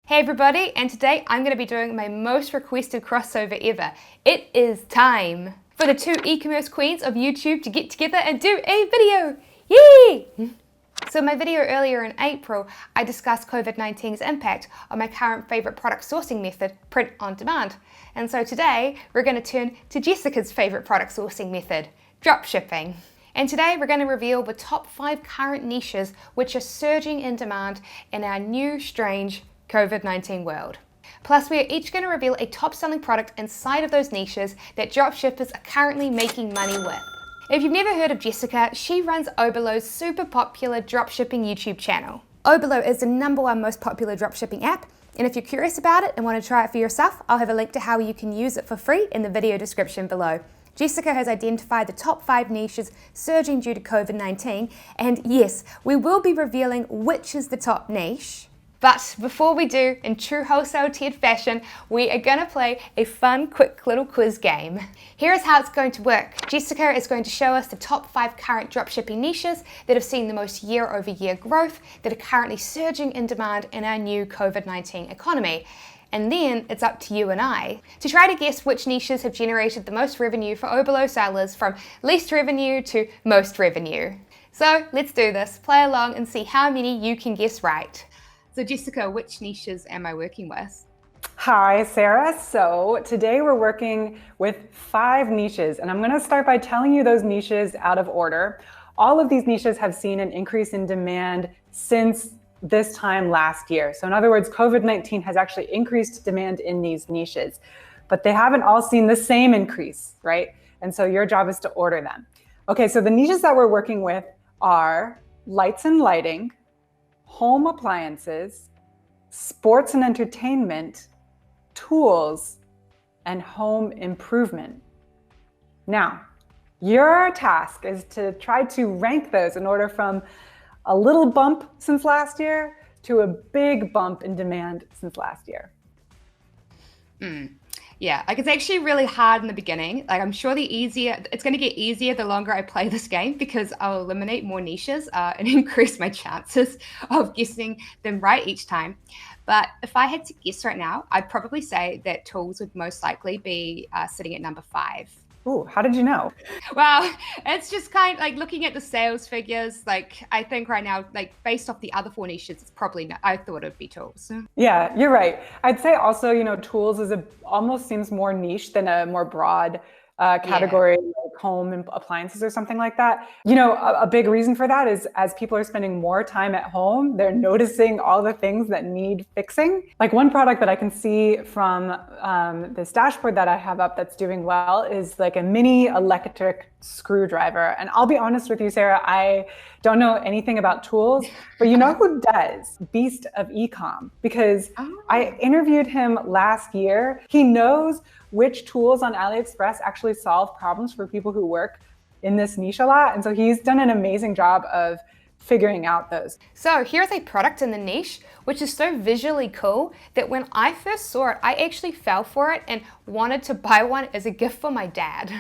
Hey everybody, and today I'm going to be doing my most requested crossover ever. It is time for the two e-commerce queens of YouTube to get together and do a video. Yay! So in my video earlier in April, I discussed COVID-19's impact on my current favorite product sourcing method, print on demand. And so today we're going to turn to Jessica's favorite product sourcing method, dropshipping. And today we're going to reveal the top 5 current niches which are surging in demand in our new strange COVID-19 world. Plus, we are each going to reveal a top-selling product inside of those niches that dropshippers are currently making money with. If you've never heard of Jessica, she runs Oberlo's super popular dropshipping YouTube channel. Oberlo is the #1 most popular dropshipping app, and if you're curious about it and want to try it for yourself, I'll have a link to how you can use it for free in the video description below. Jessica has identified the top 5 niches surging due to COVID-19, and yes, we will be revealing which is the top niche. But before we do, in true wholesale Ted fashion, we are going to play a fun, quick little quiz game. Here is how it's going to work. Jessica is going to show us the top 5 current dropshipping niches that have seen the most year-over-year growth, that are currently surging in demand in our new COVID-19 economy. And then it's up to you and I to try to guess which niches have generated the most revenue for Oberlo sellers, from least revenue to most revenue. So let's do this. Play along and see how many you can guess right. So Jessica, which niches am I working with? Hi, Sarah. So today we're working with 5 niches, and I'm going to start by telling you those niches out of order. All of these niches have seen an increase in demand since this time last year. So in other words, COVID-19 has actually increased demand in these niches, but they haven't all seen the same increase, right? And so your job is to order them. Okay, so the niches that we're working with are lights and lighting, home appliances, sports and entertainment, tools, and home improvement. Now, your task is to try to rank those in order from a little bump since last year to a big bump in demand since last year. Yeah, it's actually really hard in the beginning. I'm sure it's going to get easier the longer I play this game, because I'll eliminate more niches and increase my chances of guessing them right each time. But if I had to guess right now, I'd probably say that tools would most likely be sitting at number 5. Ooh, how did you know? Well, it's just kind of looking at the sales figures. I think right now, based off the other 4 niches, it's probably I thought it would be tools. Yeah, you're right. I'd say also, tools is almost seems more niche than a more broad category, like home and appliances or something like that. A big reason for that is as people are spending more time at home, they're noticing all the things that need fixing. Like one product that I can see from this dashboard that I have up that's doing well is like a mini electric screwdriver. And I'll be honest with you, Sarah, I don't know anything about tools, but you know who does? Beast of Ecom, because I interviewed him last year. He knows which tools on AliExpress actually solve problems for people who work in this niche a lot. And so he's done an amazing job of figuring out those. So here's a product in the niche, which is so visually cool that when I first saw it, I actually fell for it and wanted to buy one as a gift for my dad.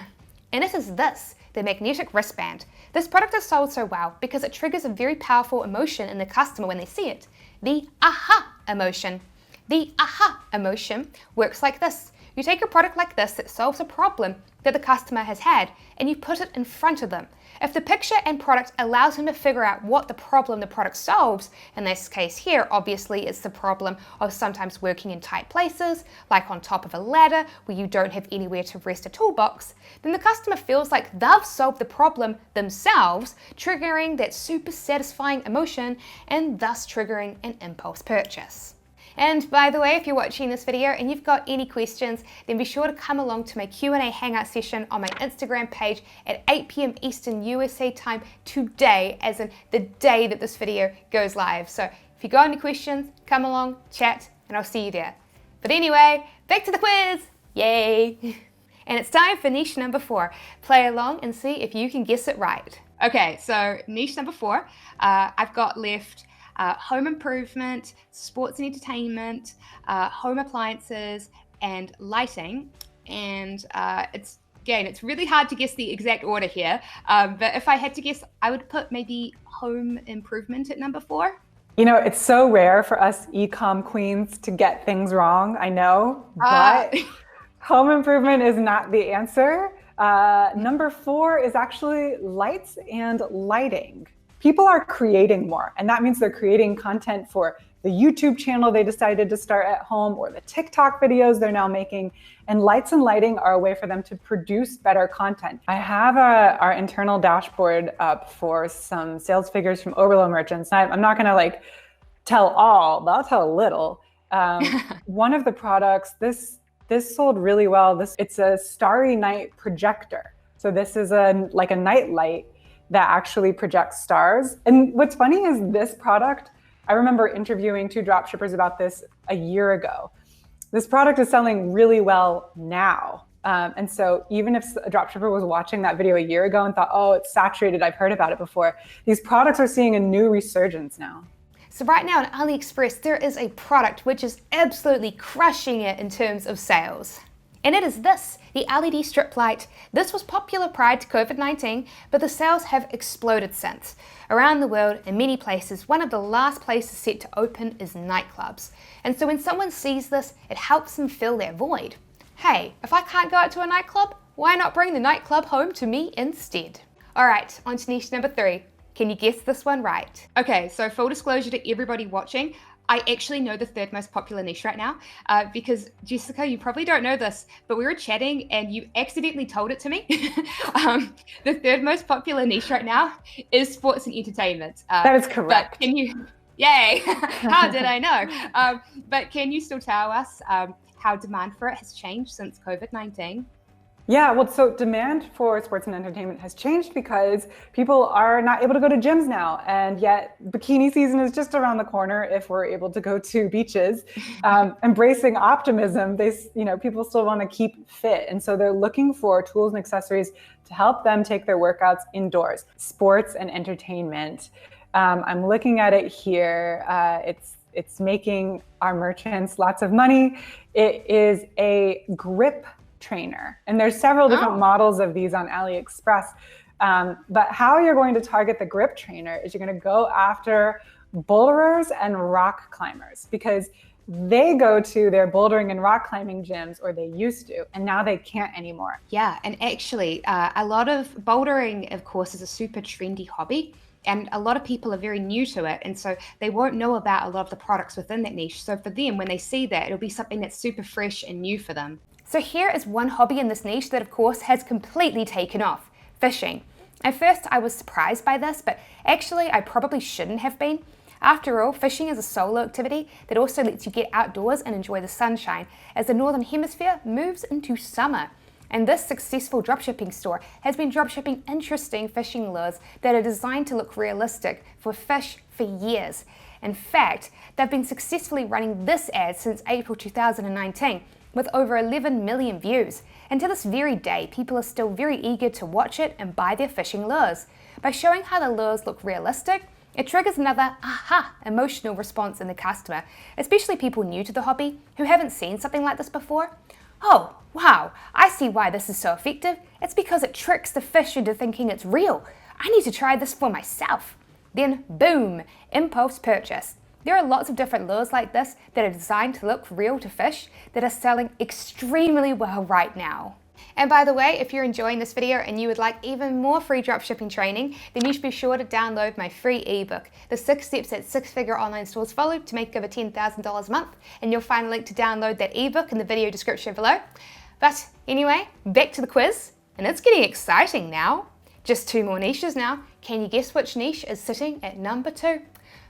And it is the magnetic wristband. This product is sold so well because it triggers a very powerful emotion in the customer when they see it, the aha emotion. The aha emotion works like this. You take a product like this that solves a problem that the customer has had, and you put it in front of them. If the picture and product allows them to figure out what the problem the product solves, in this case here, obviously it's the problem of sometimes working in tight places, like on top of a ladder where you don't have anywhere to rest a toolbox, then the customer feels like they've solved the problem themselves, triggering that super satisfying emotion and thus triggering an impulse purchase. And by the way, if you're watching this video and you've got any questions, then be sure to come along to my Q&A hangout session on my Instagram page at 8 p.m. Eastern USA time today, as in the day that this video goes live. So if you got any questions, come along, chat, and I'll see you there. But anyway, back to the quiz! Yay! And it's time for niche number 4. Play along and see if you can guess it right. Okay, so niche number 4, I've got left home improvement, sports and entertainment, home appliances, and lighting. And it's really hard to guess the exact order here. But if I had to guess, I would put maybe home improvement at number 4. You know, it's so rare for us e-com queens to get things wrong, I know, but home improvement is not the answer. Number 4 is actually lights and lighting. People are creating more, and that means they're creating content for the YouTube channel they decided to start at home or the TikTok videos they're now making. And lights and lighting are a way for them to produce better content. I have our internal dashboard up for some sales figures from Overload merchants. I'm not gonna like tell all, but I'll tell a little. One of the products, this sold really well. It's a Starry Night projector. So this is like a night light that actually projects stars. And what's funny is this product, I remember interviewing 2 dropshippers about this a year ago. This product is selling really well now. And so even if a dropshipper was watching that video a year ago and thought, oh, it's saturated, I've heard about it before, these products are seeing a new resurgence now. So right now on AliExpress, there is a product which is absolutely crushing it in terms of sales. And it is this, the LED strip light. This was popular prior to COVID-19, but the sales have exploded since. Around the world, in many places, one of the last places set to open is nightclubs. And so when someone sees this, it helps them fill their void. Hey, if I can't go out to a nightclub, why not bring the nightclub home to me instead? All right, on to niche number 3. Can you guess this one right? Okay, so full disclosure to everybody watching, I actually know the 3rd most popular niche right now because Jessica, you probably don't know this, but we were chatting and you accidentally told it to me. The 3rd most popular niche right now is sports and entertainment. That is correct. But can you, yay, how did I know? But can you still tell us how demand for it has changed since COVID-19? Yeah, well, so demand for sports and entertainment has changed because people are not able to go to gyms now, and yet bikini season is just around the corner if we're able to go to beaches. Embracing optimism, people still want to keep fit, and so they're looking for tools and accessories to help them take their workouts indoors. Sports and entertainment. I'm looking at it here. It's making our merchants lots of money. It is a grip trainer. And there's several different models of these on AliExpress. But how you're going to target the grip trainer is you're going to go after boulderers and rock climbers because they go to their bouldering and rock climbing gyms, or they used to, and now they can't anymore. Yeah, and actually a lot of bouldering, of course, is a super trendy hobby. And a lot of people are very new to it. And so they won't know about a lot of the products within that niche. So for them, when they see that, it'll be something that's super fresh and new for them. So here is one hobby in this niche that of course has completely taken off, fishing. At first I was surprised by this, but actually I probably shouldn't have been. After all, fishing is a solo activity that also lets you get outdoors and enjoy the sunshine as the Northern Hemisphere moves into summer. And this successful dropshipping store has been dropshipping interesting fishing lures that are designed to look realistic for fish for years. In fact, they've been successfully running this ad since April 2019 with over 11 million views. And to this very day, people are still very eager to watch it and buy their fishing lures. By showing how the lures look realistic, it triggers another aha emotional response in the customer, especially people new to the hobby who haven't seen something like this before. Oh, wow, I see why this is so effective. It's because it tricks the fish into thinking it's real. I need to try this for myself. Then boom, impulse purchase. There are lots of different lures like this that are designed to look real to fish that are selling extremely well right now. And by the way, if you're enjoying this video and you would like even more free dropshipping training, then you should be sure to download my free ebook, The 6 Steps That 6-Figure Online Stores Follow to Make Over $10,000 a Month. And you'll find a link to download that ebook in the video description below. But anyway, back to the quiz. And it's getting exciting now. Just 2 more niches now. Can you guess which niche is sitting at number 2?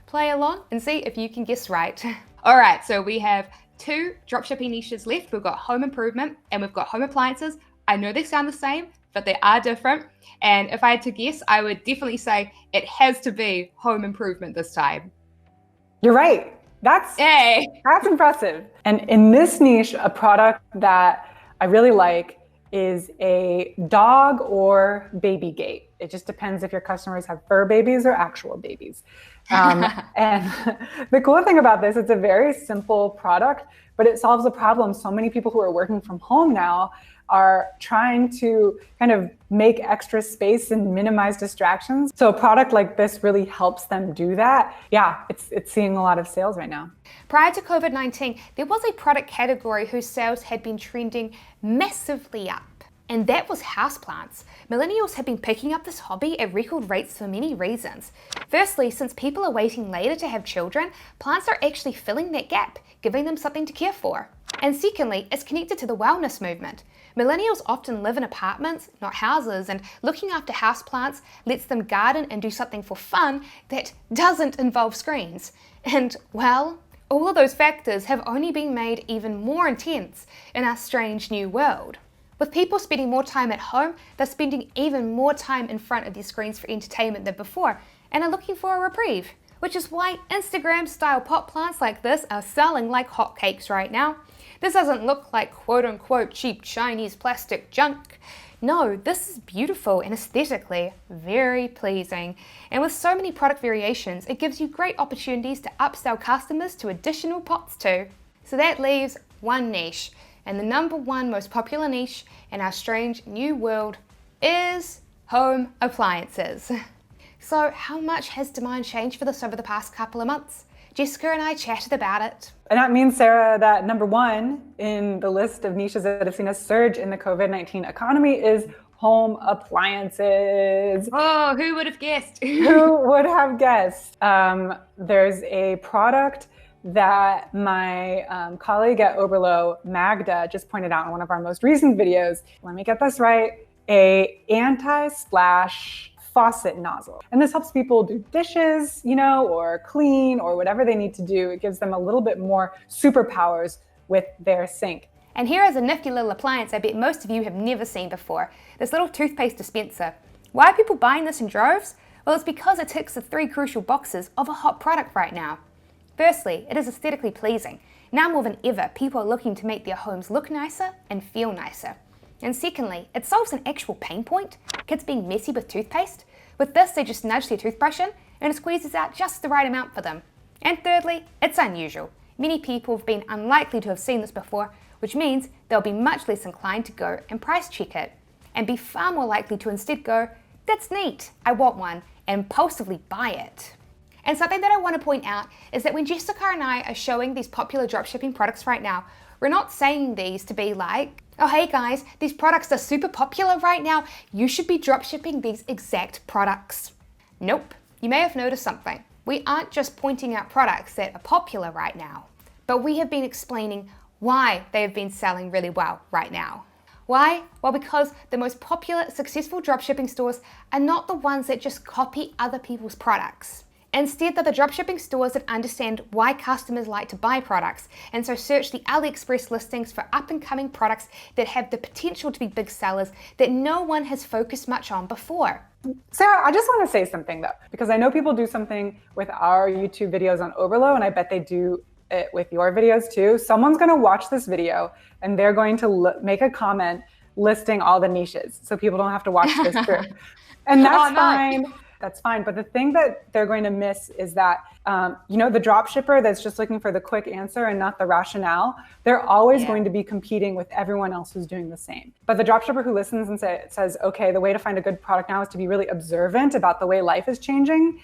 Play along and see if you can guess right. All right, so we have 2 dropshipping niches left. We've got home improvement and we've got home appliances. I know they sound the same, but they are different. And if I had to guess, I would definitely say it has to be home improvement this time. You're right. That's impressive. And in this niche, a product that I really like is a dog or baby gate. It just depends if your customers have fur babies or actual babies. And the cool thing about this, it's a very simple product, but it solves a problem so many people who are working from home now are trying to kind of make extra space and minimize distractions. So a product like this really helps them do that. Yeah, it's seeing a lot of sales right now. Prior to COVID-19, there was a product category whose sales had been trending massively up. And that was houseplants. Millennials have been picking up this hobby at record rates for many reasons. Firstly, since people are waiting later to have children, plants are actually filling that gap, giving them something to care for. And secondly, it's connected to the wellness movement. Millennials often live in apartments, not houses, and looking after houseplants lets them garden and do something for fun that doesn't involve screens. And, well, all of those factors have only been made even more intense in our strange new world. With people spending more time at home, they're spending even more time in front of their screens for entertainment than before, and are looking for a reprieve. Which is why Instagram-style pot plants like this are selling like hotcakes right now. This doesn't look like quote-unquote cheap Chinese plastic junk. No, this is beautiful and aesthetically very pleasing. And with so many product variations, it gives you great opportunities to upsell customers to additional pots too. So that leaves one niche. And the number one most popular niche in our strange new world is home appliances. So how much has demand changed for this over the past couple of months? Jessica and I chatted about it. And that means, Sarah, that number one in the list of niches that have seen a surge in the COVID-19 economy is home appliances. Oh, who would have guessed? Who would have guessed? There's a product that my colleague at Oberlo, Magda, just pointed out in one of our most recent videos. Let me get this right. A anti-splash faucet nozzle. And this helps people do dishes, or clean or whatever they need to do. It gives them a little bit more superpowers with their sink. And here is a nifty little appliance I bet most of you have never seen before. This little toothpaste dispenser. Why are people buying this in droves? Well, it's because it ticks the three crucial boxes of a hot product right now. Firstly, it is aesthetically pleasing. Now more than ever, people are looking to make their homes look nicer and feel nicer. And secondly, it solves an actual pain point, kids being messy with toothpaste. With this, they just nudge their toothbrush in and it squeezes out just the right amount for them. And thirdly, it's unusual. Many people have been unlikely to have seen this before, which means they'll be much less inclined to go and price check it, and be far more likely to instead go, "That's neat, I want one," and impulsively buy it. And something that I want to point out is that when Jessica and I are showing these popular dropshipping products right now, we're not saying these to be like, "Oh hey guys, these products are super popular right now, you should be dropshipping these exact products." Nope, you may have noticed something. We aren't just pointing out products that are popular right now, but we have been explaining why they have been selling really well right now. Why? Well, because the most popular, successful dropshipping stores are not the ones that just copy other people's products. Instead, they're the dropshipping stores that understand why customers like to buy products, and so search the AliExpress listings for up-and-coming products that have the potential to be big sellers that no one has focused much on before. Sarah, I just want to say something though, because I know people do something with our YouTube videos on Oberlo, and I bet they do it with your videos too. Someone's going to watch this video and they're going to make a comment listing all the niches, so people don't have to watch this through. And that's fine. That's fine. But the thing that they're going to miss is that, the drop shipper that's just looking for the quick answer and not the rationale, they're always going to be competing with everyone else who's doing the same. But the drop shipper who listens and says, okay, the way to find a good product now is to be really observant about the way life is changing,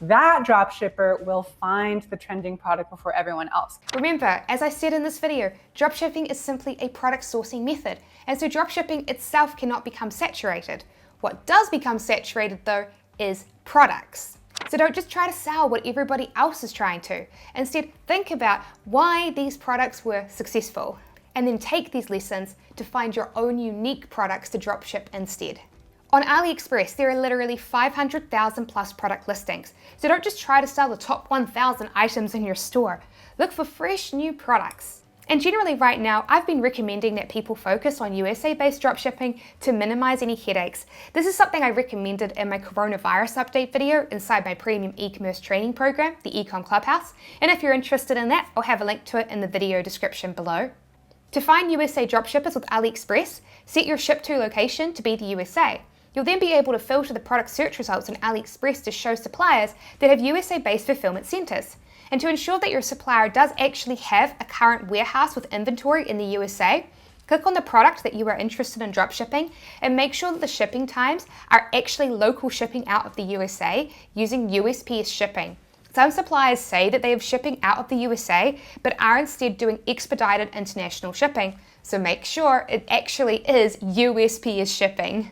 that drop shipper will find the trending product before everyone else. Remember, as I said in this video, dropshipping is simply a product sourcing method, and so dropshipping itself cannot become saturated. What does become saturated though is products. So don't just try to sell what everybody else is trying to. Instead, think about why these products were successful, and then take these lessons to find your own unique products to dropship instead. On AliExpress, there are literally 500,000 plus product listings. So don't just try to sell the top 1,000 items in your store. Look for fresh new products. And generally right now, I've been recommending that people focus on USA-based dropshipping to minimize any headaches. This is something I recommended in my coronavirus update video inside my premium e-commerce training program, the Ecom Clubhouse. And if you're interested in that, I'll have a link to it in the video description below. To find USA dropshippers with AliExpress, set your ship to location to be the USA. You'll then be able to filter the product search results on AliExpress to show suppliers that have USA-based fulfillment centers. And to ensure that your supplier does actually have a current warehouse with inventory in the USA, click on the product that you are interested in dropshipping and make sure that the shipping times are actually local shipping out of the USA using USPS shipping. Some suppliers say that they have shipping out of the USA, but are instead doing expedited international shipping. So make sure it actually is USPS shipping.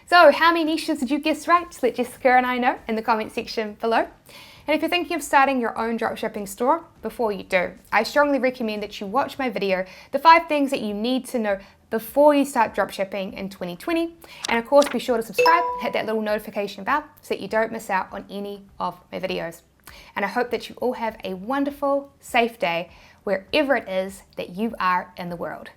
So how many niches did you guess right? Let Jessica and I know in the comment section below. And if you're thinking of starting your own dropshipping store, before you do, I strongly recommend that you watch my video, the 5 things that you need to know before you start dropshipping in 2020. And of course, be sure to subscribe, hit that little notification bell so that you don't miss out on any of my videos. And I hope that you all have a wonderful, safe day wherever it is that you are in the world.